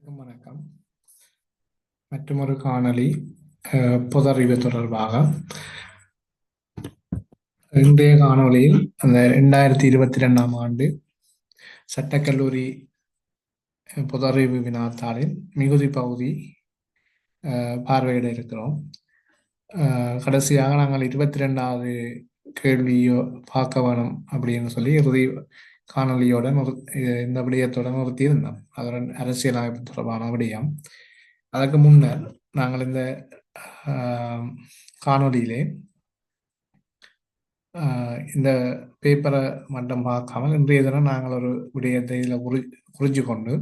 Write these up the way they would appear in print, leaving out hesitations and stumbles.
வணக்கம். மற்றொரு காணொளி பொதறிவு தொடர்பாக. இன்றைய காணொளியில் அந்த 2022ஆம் ஆண்டு சட்டக்கல்லூரி பொதறிவு வினாத்தாளின் மிகுதி பகுதி பார்வையிட இருக்கிறோம். கடைசியாக நாங்கள் 22வது கேள்வியோ பார்க்க வேணும் அப்படின்னு சொல்லி இறுதி காணொலியோட இந்த விடயத்தோட நிறுத்தியிருந்தோம். அதோட அரசியலமைப்பு தொடர்பான விடயம். அதற்கு முன்னர் நாங்கள் இந்த காணொலியிலே இந்த பேப்பரை மட்டும் பார்க்காமல் இன்றைய தினம் நாங்கள் ஒரு விடயத்தை இதில் குறிச்சு கொண்டு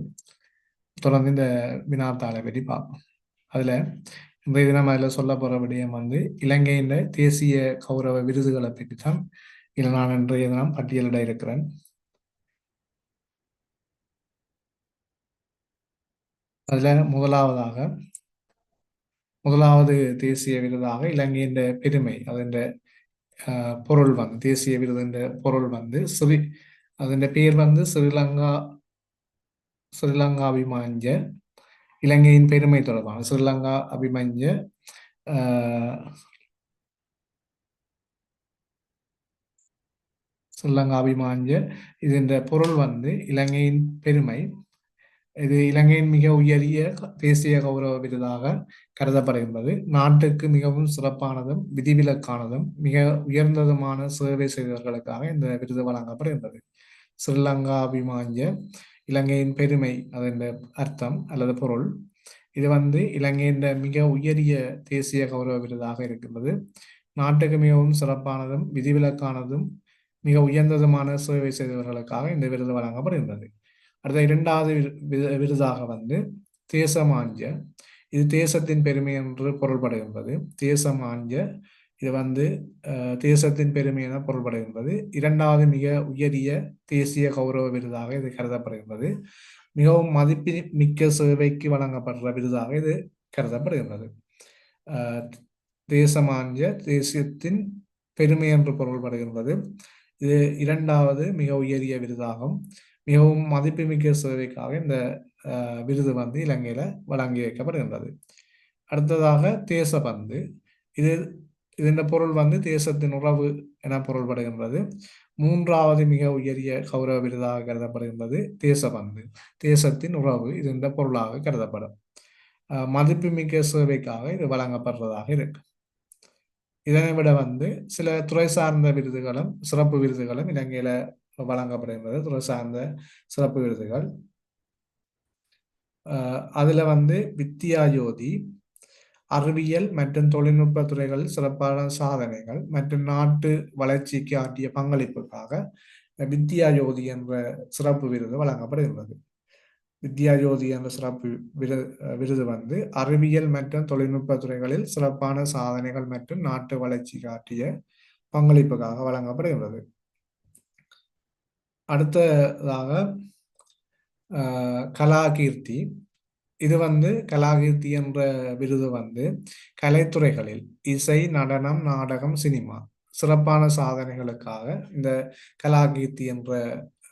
தொடர்ந்து இந்த வினாத்தாளை பற்றி பார்ப்போம். அதில் இன்றைய தினம் அதில் சொல்ல போகிற விடயம் இலங்கையின் தேசிய கௌரவ விருதுகளை பற்றி தான் இதில் நான் இன்றைய தினம் பட்டியலிட இருக்கிறேன். அதில் முதலாவது தேசிய விருதாக இலங்கையின் பெருமை அதன் பொருள் தேசிய விருதுன்ற பொருள் அதன் பேர் ஸ்ரீலங்கா அபிமஞ்ச இலங்கையின் பெருமை தொடர்பான ஸ்ரீலங்கா அபிமஞ்ச ஸ்ரீலங்கா அபிமஞ்ச இதன் பொருள் இலங்கையின் பெருமை. இது இலங்கையின் மிக உயரிய தேசிய கௌரவ விருதாக கருதப்படுகின்றது. நாட்டுக்கு மிகவும் சிறப்பானதும் விதிவிலக்கானதும் மிக உயர்ந்ததுமான சேவை செய்தவர்களுக்காக இந்த விருது வழங்கப்படுகின்றது. ஸ்ரீலங்கா அபிமாஞ்ச இலங்கையின் பெருமை அதன் அர்த்தம் அல்லது பொருள். இது இலங்கையின் மிக உயரிய தேசிய கௌரவ விருதாக இருக்கின்றது. நாட்டுக்கு மிகவும் சிறப்பானதும் விதிவிலக்கானதும் மிக உயர்ந்ததுமான சேவை செய்தவர்களுக்காக இந்த விருது வழங்கப்படுகின்றது. அடுத்த இரண்டாவது விருதாக தேசமாஞ்ச. இது தேசத்தின் பெருமை என்று பொருள்படுகின்றது. தேசமாஞ்ச இது தேசத்தின் பெருமை என பொருள்படுகின்றது. இரண்டாவது மிக உயரிய தேசிய கௌரவ விருதாக இது கருதப்படுகின்றது. மிகவும் மதிப்பு மிக்க சேவைக்கு வழங்கப்படுற விருதாக இது கருதப்படுகின்றது. தேசமாஞ்ச தேசியத்தின் பெருமை என்று பொருள்படுகின்றது. இது இரண்டாவது மிக உயரிய விருதாகும். மிகவும் மதிப்புமிக்க சேவைக்காக இந்த விருது இலங்கையில வழங்கி வைக்கப்படுகின்றது. அடுத்ததாக தேசபந்து. இதன் பொருள் தேசத்தின் உறவு என பொருள்படுகின்றது. மூன்றாவது மிக உயரிய கௌரவ விருதாக கருதப்படுகின்றது தேசபந்து. தேசத்தின் உறவு இதன் பொருளாக கருதப்படும். மதிப்புமிக்க சேவைக்காக இது வழங்கப்படுறதாக இருக்கு. இதனை விட சில துறை சார்ந்த விருதுகளும் சிறப்பு விருதுகளும் இலங்கையில வழங்கப்படுகின்றது. துறை சார்ந்த சிறப்பு விருதுகள். அதுல வித்யாஜோதி அறிவியல் மற்றும் தொழில்நுட்ப துறைகளில் சிறப்பான சாதனைகள் மற்றும் நாட்டு வளர்ச்சிக்கு ஆற்றிய பங்களிப்புக்காக வித்யாஜோதி என்ற சிறப்பு விருது வழங்கப்படுகின்றது. வித்யாஜோதி என்ற சிறப்பு விருது அறிவியல் மற்றும் தொழில்நுட்ப துறைகளில் சிறப்பான சாதனைகள் மற்றும் நாட்டு வளர்ச்சிக்கு ஆற்றிய பங்களிப்புக்காக வழங்கப்படுகின்றது. அடுத்ததாக கலாகீர்த்தி. இது கலாகீர்த்தி என்ற விருது கலைத்துறைகளில் இசை, நடனம், நாடகம், சினிமா சிறப்பான சாதனைகளுக்காக இந்த கலாகீர்த்தி என்ற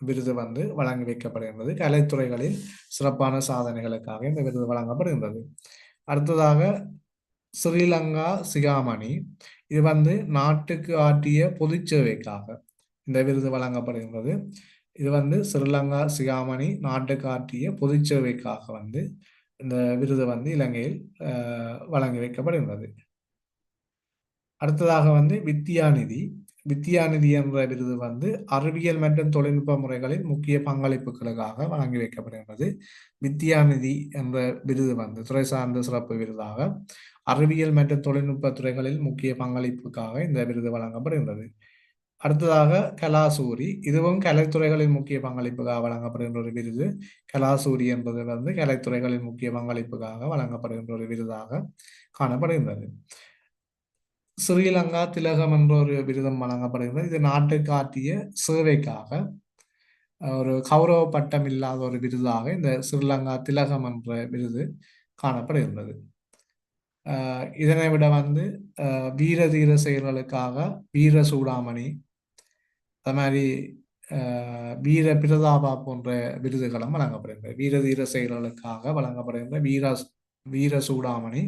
விருது வழங்கி வைக்கப்படுகின்றது. கலைத்துறைகளில் சிறப்பான சாதனைகளுக்காக இந்த விருது வழங்கப்படுகின்றது. அடுத்ததாக ஸ்ரீலங்கா சிகாமணி. இது நாட்டுக்கு ஆற்றிய பொது சேவைக்காக இந்த விருது வழங்கப்படுகின்றது. இது ஸ்ரீலங்கா சிகாமணி நாட்டுக்கு ஆற்றிய பொது சேவைக்காக இந்த விருது இலங்கையில் வழங்கி வைக்கப்படுகின்றது. அடுத்ததாக வித்யாநிதி. வித்யாநிதி என்ற விருது அறிவியல் மற்றும் தொழில்நுட்ப முறைகளின் முக்கிய பங்களிப்புகளுக்காக வழங்கி வைக்கப்படுகின்றது. வித்யாநிதி என்ற விருது துறை சார்ந்த சிறப்பு விருதாக அறிவியல் மற்றும் தொழில்நுட்ப துறைகளில் முக்கிய பங்களிப்புக்காக இந்த விருது வழங்கப்படுகின்றது. அடுத்ததாக கலாசூரி. இதுவும் கலைத்துறைகளின் முக்கிய பங்களிப்புக்காக வழங்கப்படுகின்ற ஒரு விருது. கலாசூரி என்பது கலைத்துறைகளின் முக்கிய பங்களிப்புக்காக வழங்கப்படுகின்ற ஒரு விருதாக காணப்படுகின்றது. ஸ்ரீலங்கா திலகம் என்ற ஒரு விருதம் வழங்கப்படுகின்றது. இது நாட்டுக்கு ஆற்றிய சேவைக்காக ஒரு கௌரவ பட்டம் இல்லாத ஒரு விருதாக இந்த ஸ்ரீலங்கா திலகம் என்ற விருது காணப்படுகின்றது. இதனை விட வீர தீர செயல்களுக்காக வீர சூடாமணி, அது மாதிரி வீர பிரதாபா போன்ற விருதுகளும் வழங்கப்படுகின்றன. வீர தீர செயல்களுக்காக வழங்கப்படுகின்ற வீர சூடாமணி,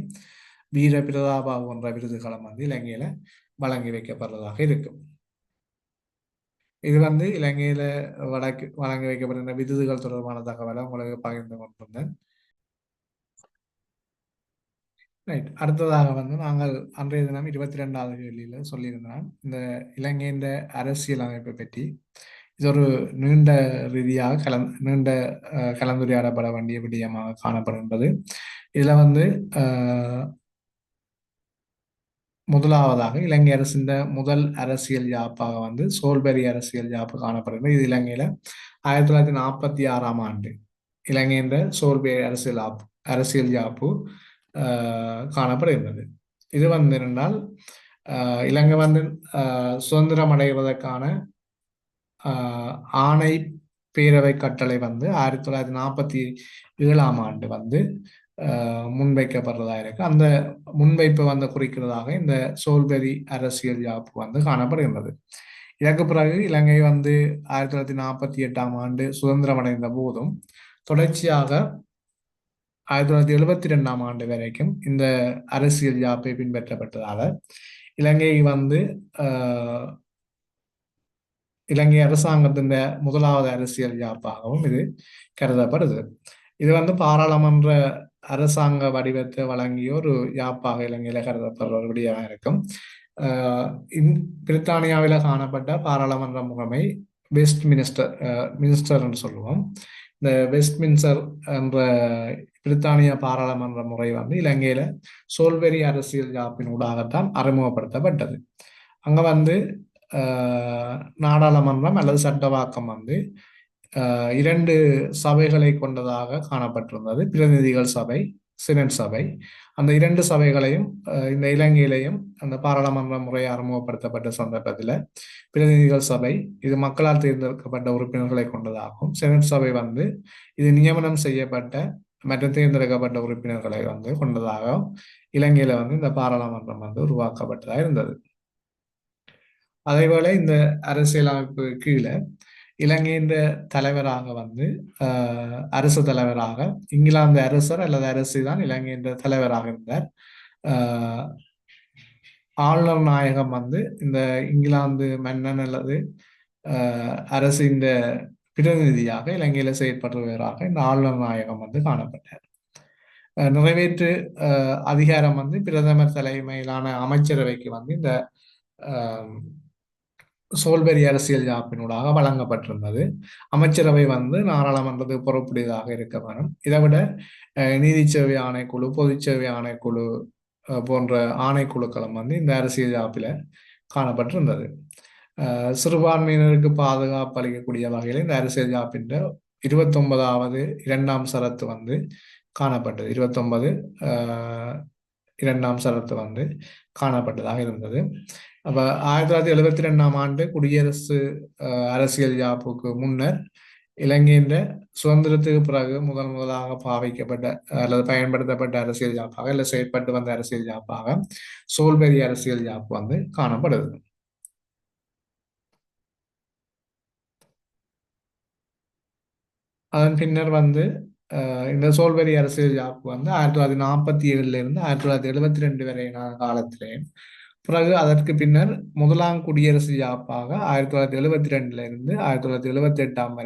வீர பிரதாபா போன்ற விருதுகளும் இலங்கையில வழங்கி வைக்கப்படுறதாக இருக்கும். இது இலங்கையில வழங்கி வைக்கப்படுகின்ற விருதுகள் தொடர்பான தகவலை உங்களுக்கு பகிர்ந்து கொண்டிருந்தேன். ரைட். அடுத்ததாக நாங்கள் அன்றைய தினம் 22வது கேள்வியில் சொல்லியிருந்தோம் இந்த இலங்கையின் அரசியல் அமைப்பை பற்றி. இது ஒரு நீண்ட ரீதியாக நீண்ட கலந்துரையாடப்பட வேண்டிய விடயமாக காணப்படுகின்றது. இதுல முதலாவதாக இலங்கை அரசின் முதல் அரசியல் யாப்பாக சோல்பெரி அரசியல் யாப்பு காணப்படுகிறது. இது இலங்கையில 1946ஆம் ஆண்டு இலங்கையின் சோல்பெரி அரசியல் யாப்பு காணப்படுகின்றது. இது என்றால் இலங்கை சுதந்திரம் அடைவதற்கான ஆணை பேரவை கட்டளை 1947ஆம் ஆண்டு முன்வைக்கப்படுறதா இருக்கு. அந்த முன்வைப்பு குறிக்கிறதாக இந்த சோல்பெரி அரசியல் யாப்பு காணப்படுகின்றது. இதற்கு பிறகு இலங்கை 1948ஆம் ஆண்டு சுதந்திரம் அடைந்த போதும் தொடர்ச்சியாக 1972ஆம் ஆண்டு வரைக்கும் இந்த அரசியல் யாப்பை பின்பற்றப்பட்டதால இலங்கை இலங்கை அரசாங்கத்தின் முதலாவது அரசியல் யாப்பாகவும் இது கருதப்படுது. இது பாராளுமன்ற அரசாங்க வடிவத்தை வழங்கிய ஒரு யாப்பாக இலங்கையில கருதப்படுற ஒரு விடயமாக இருக்கும். பிரித்தானியாவில காணப்பட்ட பாராளுமன்ற முறைமை வெஸ்ட் மினிஸ்டர் என்று சொல்லுவோம். இந்த வெஸ்ட் மின்ஸ்டர் என்ற பிரித்தானிய பாராளுமன்ற முறை இலங்கையில சோல்வெரி அரசியல் யாப்பின் ஊடாகத்தான் அறிமுகப்படுத்தப்பட்டது. அங்க நாடாளுமன்றம் அல்லது சட்டவாக்கம் இரண்டு சபைகளை கொண்டதாக காணப்பட்டிருந்தது. பிரதிநிதிகள் சபை, செனட் சபை. அந்த இரண்டு சபைகளையும் இந்த இலங்கையிலையும் அந்த பாராளுமன்ற முறை அறிமுகப்படுத்தப்பட்ட சந்தர்ப்பத்தில் பிரதிநிதிகள் சபை இது மக்களால் தேர்ந்தெடுக்கப்பட்ட உறுப்பினர்களை கொண்டதாகும். செனட் சபை இது நியமனம் செய்யப்பட்ட மற்றும் தேர்ந்தெடுக்கப்பட்ட உறுப்பினர்களை கொண்டதாக இலங்கையில இந்த பாராளுமன்றம் உருவாக்கப்பட்டதாக இருந்தது. அதேபோல இந்த அரசியலமைப்பு கீழே இலங்கையின் தலைவராக அரசு தலைவராக இங்கிலாந்து அரசர் அல்லது அரசு தான் இலங்கையின் தலைவராக இருந்தார். ஆளுநர் நாயகம் இந்த இங்கிலாந்து மன்னன் அல்லது அரசின் பிரதிநிதியாக இலங்கையில செயற்படுபவராக இந்த ஆளுநர் நாயகம் காணப்பட்டார். நிறைவேற்று அதிகாரம் பிரதமர் தலைமையிலான அமைச்சரவைக்கு இந்த சோல்பெரி அரசியல் யாப்பினூடாக வழங்கப்பட்டிருந்தது. அமைச்சரவை நாடாளுமன்றத்துக்கு பொறுப்புடையதாக இருக்க வேணும். இதை விட நீதிச்சேவை ஆணைக்குழு, பொதுச்சேவை ஆணைக்குழு போன்ற ஆணைக்குழுக்களும் இந்த அரசியல் யாப்பில காணப்பட்டிருந்தது. சிறுபான்மையினருக்கு பாதுகாப்பு அளிக்கக்கூடிய வகையில் இந்த அரசியல் யாப்பின் 29வது 2ஆம் சரத்து காணப்பட்டது. 29 2ஆம் சரத்து காணப்பட்டதாக இருந்தது. அப்ப 1972ஆம் ஆண்டு குடியரசு அரசியல் யாப்புக்கு முன்னர் இலங்கையின் சுதந்திரத்துக்கு பிறகு முதலாக பாவிக்கப்பட்ட அல்லது பயன்படுத்தப்பட்ட அரசியல் யாப்பாக இல்லை செயற்பட்டு வந்த அரசியல் யாப்பாக சோல்பெரி அரசியல் யாப்பு காணப்படுது. அதன் பின்னர் இந்த சோல்பெரி அரசியல் யாப்பு 1947 இருந்து 1972 வரையான காலத்திலே, பிறகு அதற்கு பின்னர் முதலாம் குடியரசு யாப்பாக 1972 இருந்து 1978ஆம்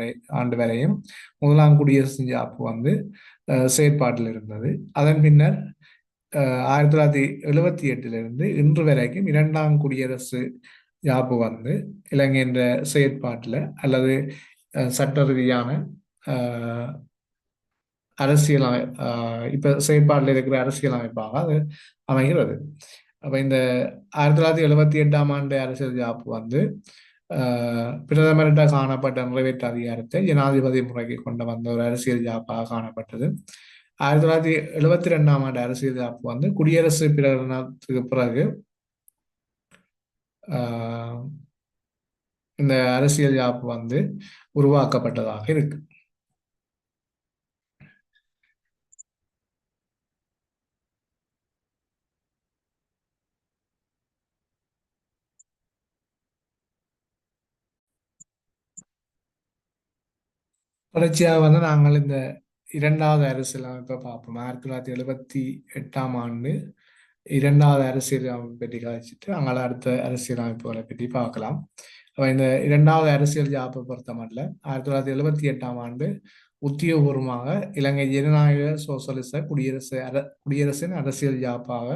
ஆண்டு வரையும் முதலாம் குடியரசு யாப்பு செயற்பாட்டில் இருந்தது. அதன் பின்னர் 1978 இருந்து இன்று வரைக்கும் இரண்டாம் குடியரசு யாப்பு இலங்கையின் செயற்பாட்டில் அல்லது சட்ட ரீதியான அரசியல் இப்ப செயற்பாட்டில் இருக்கிற அரசியல் அமைப்பாக அது அமைகிறது. அப்ப இந்த 1978ஆம் ஆண்டு அரசியல் யாப்பு பிரதமர்கிட்ட காணப்பட்ட நிறைவேற்று அதிகாரத்தை ஜனாதிபதி முறைக்கு கொண்டு வந்த ஒரு அரசியல் யாப்பாக காணப்பட்டது. 1972ஆம் ஆண்டு அரசியல் யாப்பு குடியரசு பிரகடனத்துக்கு பிறகு இந்த அரசியல் யாப்பு உருவாக்கப்பட்டதாக இருக்கு. தொடர்ச்சியாக வந்து நாங்கள் இந்த இரண்டாவது அரசியலமைப்பை பார்ப்போம். 1978 இரண்டாவது அரசியலமைப்பு பற்றி கழிச்சிட்டு அங்கே அடுத்த அரசியலமைப்புகளை பற்றி பார்க்கலாம். அப்ப இந்த இரண்டாவது அரசியல் ஜாப்பை பொறுத்த மட்டும் 1978 உத்தியோகபூர்வமாக இலங்கை ஜனநாயக சோசலிச குடியரசின் அரசியல் ஜாப்பாக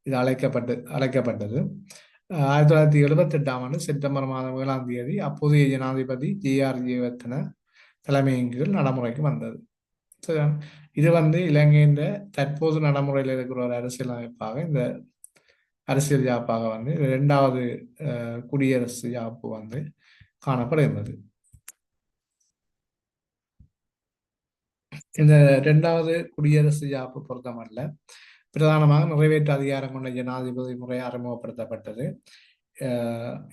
இது அழைக்கப்பட்டது. 1978 செப்டம்பர் மாதம் 7 அப்போதைய ஜனாதிபதி ஜே.ஆர். ஜெயவர்தன தலைமையின் கீழ் நடைமுறைக்கு வந்தது. இது வந்து இலங்கையின் தற்போது நடைமுறையில் இருக்கிற ஒரு அரசியல் அமைப்பாக இந்த அரசியல் யாப்பாக வந்து இரண்டாவது குடியரசு யாப்பு வந்து காணப்படுகிறது. இந்த இரண்டாவது குடியரசு யாப்பு பொறுத்தமல்ல பிரதானமாக நிறைவேற்று அதிகாரம் கொண்ட ஜனாதிபதி முறை அறிமுகப்படுத்தப்பட்டது.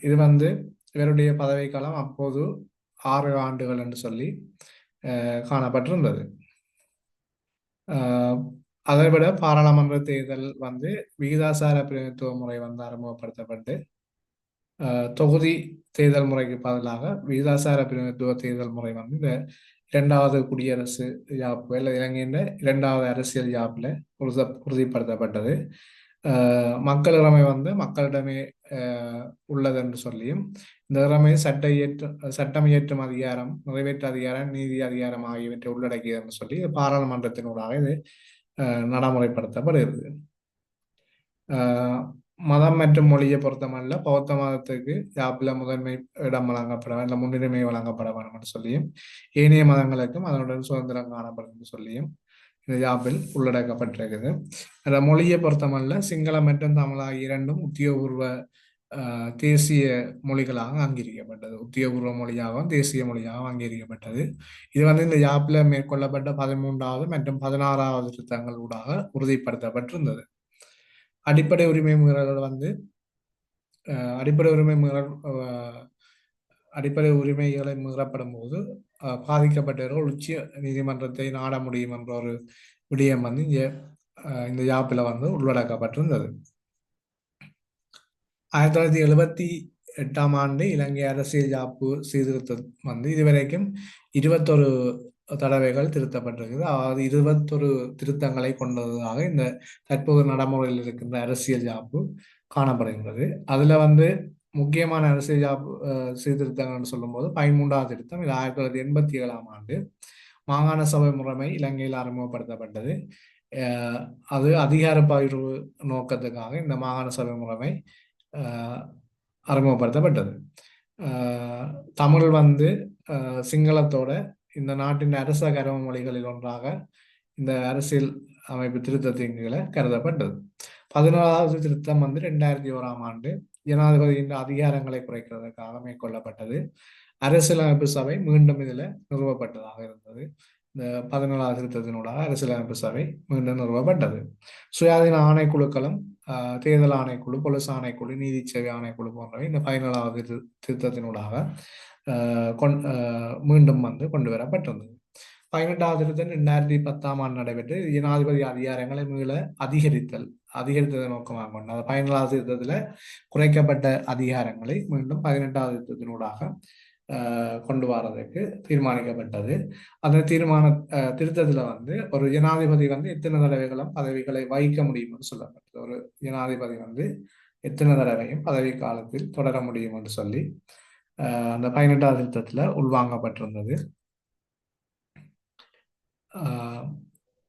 இது வந்து இவருடைய பதவிக்காலம் அப்போது 6 ஆண்டுகள் என்று சொல்லி காணப்பட்டிருந்தது. அதை விட பாராளுமன்ற தேர்தல் வந்து விகிதாசார பிரதிநிதித்துவ முறை வந்து அறிமுகப்படுத்தப்பட்டு தொகுதி தேர்தல் முறைக்கு பதிலாக விகிதாசார பிரதிநிதித்துவ தேர்தல் முறை வந்து இந்த இரண்டாவது குடியரசு யாப்பு இல்லை இலங்கையின் இரண்டாவது அரசியல் யாப்பில் உறுதிப்படுத்தப்பட்டது. மக்கள் இறமை வந்து மக்களிடமே உள்ளது என்று சொல்லியும் இந்த இறமை சட்டம் இயற்றும் அதிகாரம், நிறைவேற்று அதிகாரம், நீதி அதிகாரம் ஆகியவற்றை உள்ளடக்கியது என்று சொல்லி பாராளுமன்றத்தினூடாக இது நடைமுறைப்படுத்தப்படுகிறது. மதம் மற்றும் மொழியை பொறுத்தமல்ல பௌத்த மதத்துக்கு யாப்பில் முதன்மை இடம் வழங்கப்பட இல்லை முன்னுரிமை வழங்கப்பட வேண்டும் என்று சொல்லியும் ஏனைய மதங்களுக்கும் அதனுடன் சுதந்திரம் காணப்படும் என்று சொல்லியும் இந்த யாப்பில் உள்ளடக்கப்பட்டிருக்குது. அந்த மொழியை பொறுத்தமல்ல சிங்களம் மற்றும் தமிழ் ஆகிய இரண்டும் உத்தியோகபூர்வ தேசிய மொழிகளாக அங்கீகரிக்கப்பட்டது. உத்தியோகபூர்வ மொழியாகவும் தேசிய மொழியாகவும் அங்கீகரிக்கப்பட்டது. இது வந்து இந்த யாப்பில் மேற்கொள்ளப்பட்ட 13வது மற்றும் 16வது திருத்தங்கள் ஊடாக உறுதிப்படுத்தப்பட்டிருந்தது. அடிப்படை உரிமை மீறல்கள் வந்து அடிப்படை உரிமைகளை மீறப்படும் போது பாதிக்கப்பட்டவர்கள் உச்ச நீதிமன்றத்தை நாட முடியும் என்ற ஒரு விடயம் வந்து இந்த யாப்பில் வந்து உள்ளடக்கப்பட்டிருந்தது. 1978 இலங்கை அரசியல் யாப்பு சீர்திருத்தம் வந்து இதுவரைக்கும் 21 தடவைகள் திருத்தப்பட்டிருக்குது. அதாவது 21 திருத்தங்களை கொண்டதாக இந்த தற்போது நடைமுறையில் இருக்கின்ற அரசியல் யாப்பு காணப்படுகின்றது. அதுல வந்து முக்கியமான அரசியல் யாப்பு சீர்திருத்தங்கள் சொல்லும் போது 13வது திருத்தம் இது 1987 மாகாண சபை முறைமை இலங்கையில் அறிமுகப்படுத்தப்பட்டது. அது அதிகார பகிர்வு நோக்கத்துக்காக இந்த மாகாண சபை முறைமை அறிமுகப்படுத்தப்பட்டது. தமிழ் வந்து சிங்களத்தோட இந்த நாட்டின் அரச கருவ மொழிகளில் ஒன்றாக இந்த அரசியல் அமைப்பு திருத்தத்தின் கீழே கருதப்பட்டது. 14வது திருத்தம் வந்து 2001 ஜனாதிபதியின் அதிகாரங்களை குறைக்கிறதுக்காக மேற்கொள்ளப்பட்டது. அரசியலமைப்பு சபை மீண்டும் இதுல நிறுவப்பட்டதாக இருந்தது. இந்த 14வது திருத்தத்தினூடாக அரசியலமைப்பு சபை மீண்டும் நிறுவப்பட்டது. சுயாதீன ஆணைக்குழுக்களும் தேர்தல் ஆணைக்குழு, பொலிஸ் ஆணைக்குழு, நீதி சேவை ஆணைக்குழு போன்றவை இந்த 14வது திருத்தத்தினூடாக மீண்டும் வந்து கொண்டு வரப்பட்டிருந்தது. 18வது திருத்தம் 2010 நடைபெற்று ஜனாதிபதி அதிகாரங்களை மீள அதிகரித்ததை நோக்கமாக கொண்டு அந்த 14வது திருத்தத்துல குறைக்கப்பட்ட அதிகாரங்களை மீண்டும் 18வது திருத்தத்தினூடாக கொண்டு வரதுக்கு தீர்மானிக்கப்பட்டது. அந்த திருத்தத்துல வந்து ஒரு ஜனாதிபதி வந்து எத்தனை தடவைகளும் பதவிகளை வகிக்க முடியும்னு சொல்லப்பட்டது. ஒரு ஜனாதிபதி வந்து எத்தனை தடவையும் பதவி காலத்தில் தொடர முடியும் என்று சொல்லி அந்த 18வது திருத்தத்துல உள்வாங்கப்பட்டிருந்தது.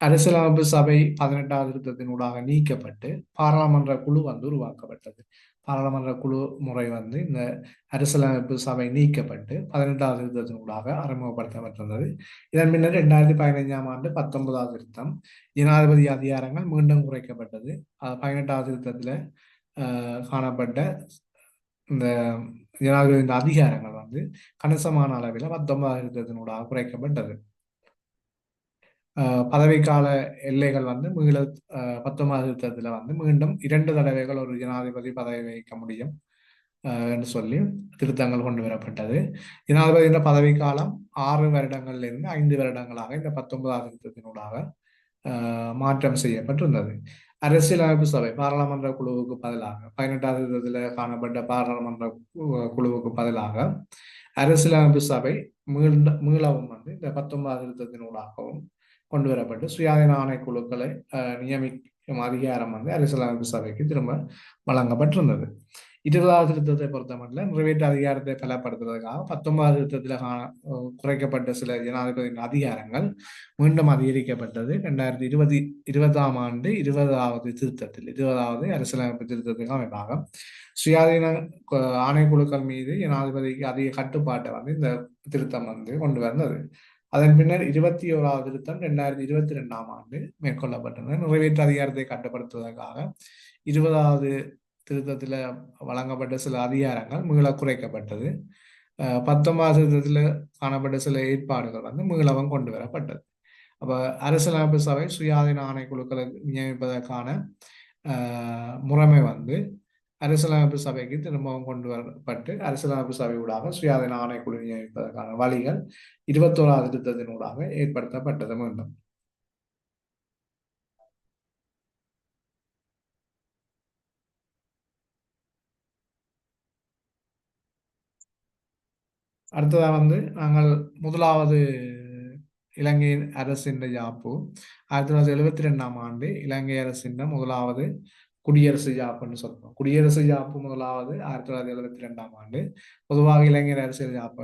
அரசியலமைப்பு சபை 18வது திருத்தத்தினூடாக நீக்கப்பட்டு பாராளுமன்ற குழு வந்து உருவாக்கப்பட்டது. பாராளுமன்ற குழு முறை வந்து இந்த அரசியலமைப்பு சபை நீக்கப்பட்டு 18வது திருத்தத்தினூடாக அறிமுகப்படுத்தப்பட்டிருந்தது. இதன் பின்னர் 2015 19வது திருத்தம் ஜனாதிபதி அதிகாரங்கள் மீண்டும் குறைக்கப்பட்டது. 18வது திருத்தத்துல காணப்பட்ட இந்த ஜனாதிபதியின் அதிகாரங்கள் வந்து கணிசமான அளவில் 19வது திருத்தத்தினூடாக குறைக்கப்பட்டது. பதவிக்கால எல்லைகள் வந்து 19வது திருத்தத்துல வந்து மீண்டும் 2 தடவைகள் ஒரு ஜனாதிபதி பதவி வகிக்க முடியும் என்று சொல்லி திருத்தங்கள் கொண்டு வரப்பட்டது. ஜனாதிபதியின் பதவிக்காலம் 6 வருடங்கள்ல இருந்து 5 வருடங்களாக இந்த 19வது திருத்தத்தினூடாக மாற்றம் செய்யப்பட்டிருந்தது. அரசியலமைப்பு சபை பாராளுமன்ற குழுவுக்கு பதிலாக 18வது திருத்தத்தில் காணப்பட்ட பாராளுமன்ற குழுவுக்கு பதிலாக அரசியலமைப்பு சபை மீளவும் வந்து இந்த 19 திருத்தத்தினூடாகவும் கொண்டு வரப்பட்டு சுயாதீன ஆணைக்குழுக்களை நியமிக்கும் அதிகாரம் வந்து அரசியலமைப்பு சபைக்கு திரும்ப வழங்கப்பட்டிருந்தது. 20வது திருத்தத்தை பொறுத்தமட்டில் நிறைவேற்று அதிகாரத்தை பலப்படுத்துவதற்காக 19வது திருத்தத்தில் குறைக்கப்பட்ட சில ஜனாதிபதியின் அதிகாரங்கள் மீண்டும் அதிகரிக்கப்பட்டது 2020ஆம் ஆண்டு 20வது திருத்தத்தில் 20வது அரசியலமைப்பு திருத்தத்துக்கு அமைப்பாக சுயாதீன ஆணைக்குழுக்கள் மீது ஜனாதிபதிக்கு அதிக கட்டுப்பாட்டை வந்து இந்த திருத்தம் வந்து கொண்டு வந்தது. அதன் பின்னர் 21வது திருத்தம் 2022ஆம் ஆண்டு மேற்கொள்ளப்பட்டது. நிறைவேற்று அதிகாரத்தை கட்டுப்படுத்துவதற்காக 20வது திருத்தத்தில் வழங்கப்பட்ட சில அதிகாரங்கள் மீள குறைக்கப்பட்டது. 19வது திருத்தத்தில் காணப்பட்ட சில ஏற்பாடுகள் வந்து மீளவும் கொண்டு வரப்பட்டது. அப்ப அரசியலமைப்பு சபை சுயாதீன ஆணைக்குழுக்களை நியமிப்பதற்கான முறைமை வந்து அரசியலமைப்பு சபைக்கு திரும்பவும் கொண்டு வரப்பட்டு அரசியலமைப்பு சபையூடாக சுயாதீன ஆணைக்குழு நியமிப்பதற்கான வழிகள் 21வது திருத்தத்தினூடாக ஏற்படுத்தப்பட்டது மீண்டும். அடுத்ததாக வந்து நாங்கள் முதலாவது இலங்கை அரசின் யாப்பு 1972ஆம் ஆண்டு இலங்கை அரசின் முதலாவது குடியரசு யாப்புன்னு சொல்றோம். குடியரசு யாப்பு முதலாவது 1972ஆம் ஆண்டு. பொதுவாக இளைஞர் அரசியல் யாப்பு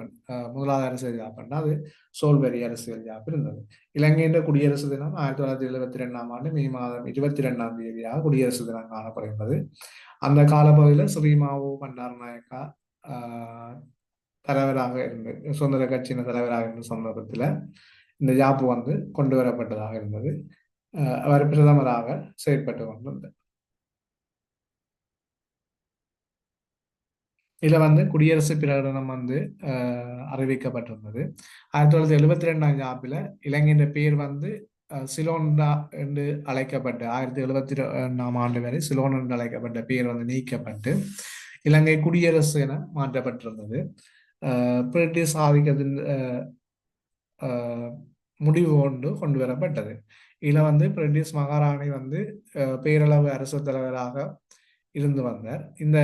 முதலாவது அரசியல் யாப்புன்னா அது சோல்வெரி அரசியல் யாப்பு இருந்தது. இலங்கையின் குடியரசு தினம் 1972ஆம் ஆண்டு மே மாதம் 22ஆம் தேதியாக குடியரசு தினம் காணப்படுகின்றது. அந்த காலப்பகுதியில் ஸ்ரீமாவோ பண்டாரநாயக்கா தலைவராக இருந்து சுதந்திர கட்சியின் தலைவராக இருந்த சந்தர்ப்பத்தில் இந்த யாப்பு வந்து கொண்டு வரப்பட்டதாக இருந்தது. அவர் பிரதமராக செயற்பட்டு கொண்டிருந்தார். இதில் வந்து குடியரசு பிரகடனம் வந்து அறிவிக்கப்பட்டிருந்தது. 1972ஆம் யாப்பில் இலங்கையின் பேர் வந்து சிலோன்டா என்று அழைக்கப்பட்ட 1972ஆம் ஆண்டு வரை சிலோன் என்று அழைக்கப்பட்ட பேர் வந்து நீக்கப்பட்டு இலங்கை குடியரசு என மாற்றப்பட்டிருந்தது. பிரிட்டிஷ் ஆதிக்கத்தின் முடிவு கொண்டு வரப்பட்டது. இதில் வந்து பிரிட்டிஷ் மகாராணி வந்து பேரளவு அரசு தலைவராக இருந்து வந்தார். இந்த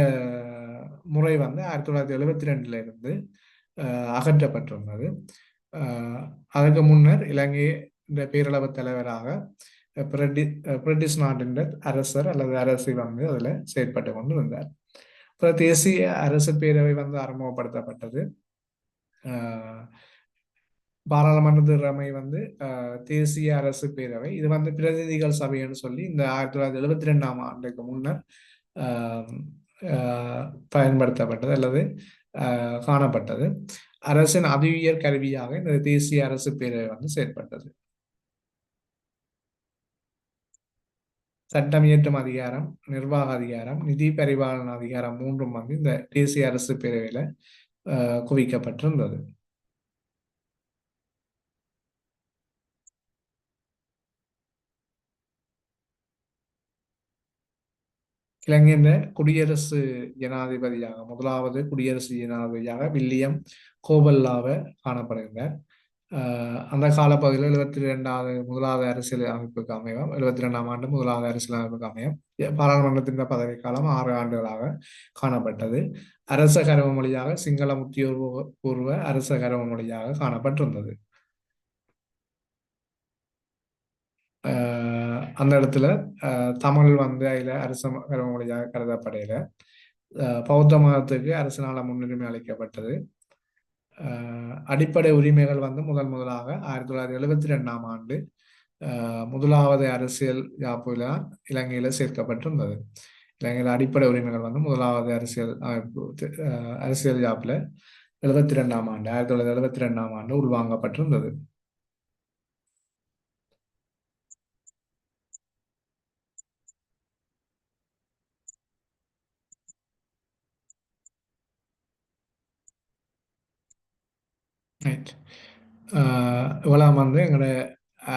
முறை வந்து 1972 இருந்து அகற்றப்பட்டிருந்தது. அதுக்கு முன்னர் இலங்கை இந்த பேரளவு தலைவராக பிரிட்டிஷ் நாட்டின் அரசர் அல்லது அரசி வந்து அதில் செயற்பட்டு கொண்டு இருந்தார். அப்புறம் தேசிய அரசு பேரவை வந்து அறிமுகப்படுத்தப்பட்டது. பாராளுமன்ற திறமை வந்து தேசிய அரசு பேரவை, இது வந்து பிரதிநிதிகள் சபைன்னு சொல்லி இந்த 1972ஆம் ஆண்டுக்கு முன்னர் பயன்படுத்தப்பட்டது அல்லது காணப்பட்டது. அரசின் அதிவியர் கருவியாக இந்த தேசிய அரசு பேரவை வந்து செயற்பட்டது. சட்டம் இயற்றும் அதிகாரம், நிர்வாக அதிகாரம், நிதி பரிபாலன அதிகாரம் மூன்றும் வந்து இந்த தேசிய அரசு பேரவையில குவிக்கப்பட்டிருந்தது. இலங்கையின் குடியரசு ஜனாதிபதியாக முதலாவது குடியரசு ஜனாதிபதியாக வில்லியம் கோபல்லாவ காணப்படுகின்றார். அந்த காலப்பகுதியில் 72வது முதலாவது அரசியல் அமைப்புக்கு அமையும் 72ஆம் ஆண்டு முதலாவது அரசியல் அமைப்புக்கு அமையும் பாராளுமன்றத்தின் பதவி காலம் 6 ஆண்டுகளாக காணப்பட்டது. அரச கருவ மொழியாக சிங்களம் உத்தியோகபூர்வ அரச கருவ மொழியாக காணப்பட்டிருந்தது. அந்த இடத்துல தமிழ் வந்து அதில் அரச கருவ மொழியாக கருதப்படையில பௌத்த மதத்துக்கு அரசினால முன்னுரிமை அளிக்கப்பட்டது. அடிப்படை உரிமைகள் வந்து முதலாக 1972ஆம் ஆண்டு முதலாவது அரசியல் யாப்புல இலங்கையில சேர்க்கப்பட்டிருந்தது. இலங்கையில் அடிப்படை உரிமைகள் வந்து முதலாவது அரசியல் யாப்புல 1972ஆம் ஆண்டு 1972ஆம் ஆண்டு உள்வாங்கப்பட்டிருந்தது. இவ்வளவு வந்து எங்களுடைய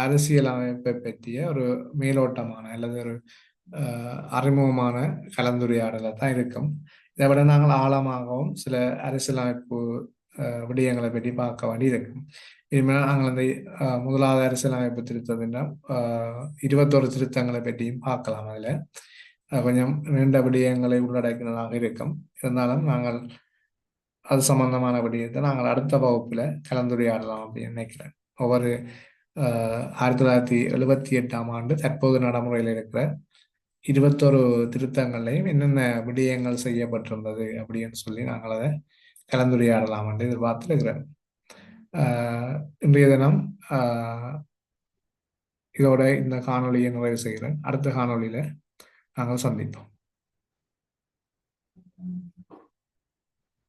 அரசியல் அமைப்பை பற்றிய ஒரு மேலோட்டமான அல்லது ஒரு அறிமுகமான கலந்துரையாடலை தான் இருக்கும். இதை விட நாங்கள் ஆழமாகவும் சில அரசியலமைப்பு விடயங்களை பற்றி பார்க்க வேண்டி இருக்கும். இனிமேல் நாங்கள் அந்த முதலாவது அரசியலமைப்பு திருத்தத்தின் 21 திருத்தங்களை பற்றியும் பார்க்கலாம். அதில் கொஞ்சம் நீண்ட விடயங்களை உள்ளடக்கினதாக இருக்கும். இருந்தாலும் நாங்கள் அது சம்பந்தமான விடயத்தை நாங்கள் அடுத்த வகுப்பில் கலந்துரையாடலாம் அப்படின்னு நினைக்கிறேன். ஒவ்வொரு 1978ஆம் ஆண்டு தற்போது நடைமுறையில் இருக்கிற 21 திருத்தங்களையும் என்னென்ன விடயங்கள் செய்யப்பட்டிருந்தது அப்படின்னு சொல்லி நாங்கள் அதை கலந்துரையாடலாம் என்று எதிர்பார்த்திருக்கிறேன். இன்றைய தினம் இதோட இந்த காணொலியை நிறைவு செய்கிறேன். அடுத்த காணொலியில் நாங்கள் சந்திப்போம்.